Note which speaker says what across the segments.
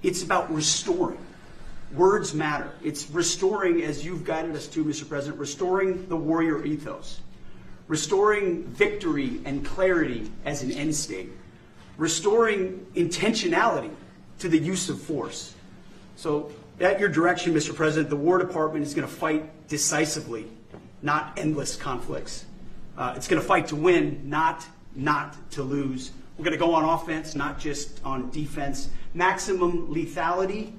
Speaker 1: It's about restoring. Words matter. It's restoring, as you've guided us to, Mr. President, restoring the warrior ethos, restoring victory and clarity as an end state, restoring intentionality to the use of force. So at your direction, Mr. President, the War Department is going to fight decisively, not endless conflicts. It's going to fight to win, not to lose. We're going to go on offense, not just on defense. Maximum lethality,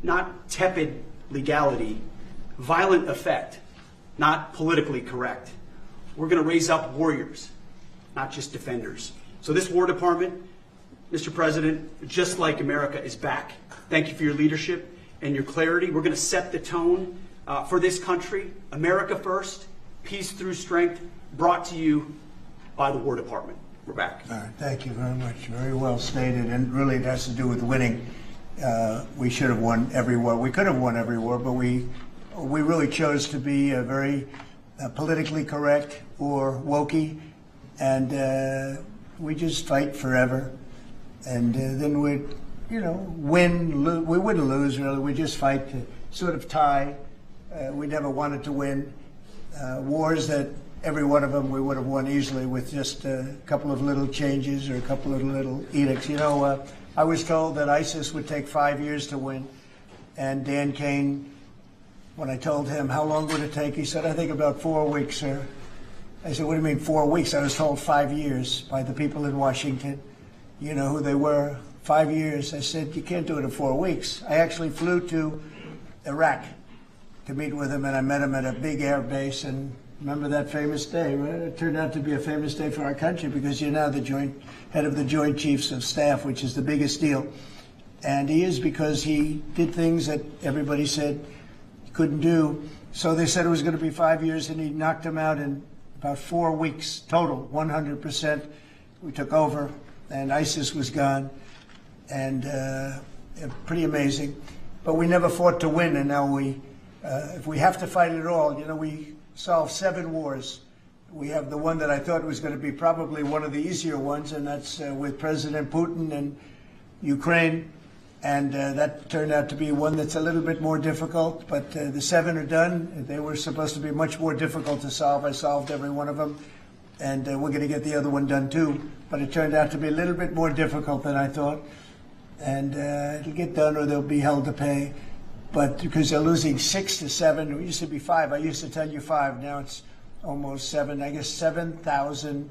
Speaker 1: not tepid legality. Violent effect, not politically correct. We're going to raise up warriors, not just defenders. So this War Department, Mr. President, just like America, is back. Thank you for your leadership and your clarity. We're going to set the tone for this country. America first, peace through strength, brought to you by the War Department. We're back.
Speaker 2: All right, thank you very much. Very well stated, and really it has to do with winning. We should have won every war. We could have won every war, but we really chose to be very politically correct or wokey, and we just fight forever. And then we'd, win. We wouldn't lose, really. We just fight to sort of tie. We never wanted to win. Wars that every one of them we would have won easily with just a couple of little changes or a couple of little edicts. I was told that ISIS would take 5 years to win. And Dan Kane, when I told him how long would it take, he said, I think about 4 weeks, sir. I said, what do you mean 4 weeks? I was told 5 years by the people in Washington. You know who they were. 5 years. I said, you can't do it in 4 weeks. I actually flew to Iraq to meet with him, and I met him at a big air base. And remember that famous day, right? It turned out to be a famous day for our country because you're now the head of the Joint Chiefs of Staff, which is the biggest deal. And he is, because he did things that everybody said he couldn't do. So they said it was going to be 5 years, and he knocked them out in about 4 weeks total, 100%. We took over, and ISIS was gone, and pretty amazing. But we never fought to win, and now if we have to fight it all, we solved 7 wars. We have the one that I thought was going to be probably one of the easier ones, and that's with President Putin and Ukraine. And that turned out to be one that's a little bit more difficult, but the 7 are done. They were supposed to be much more difficult to solve. I solved every one of them, and we're going to get the other one done too. But it turned out to be a little bit more difficult than I thought. And it'll get done or they'll be held to pay. But because they're losing 6 to 7, it used to be 5. I used to tell you 5. Now it's almost 7. I guess 7,000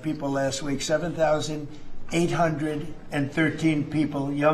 Speaker 2: people last week. 7,813 people, young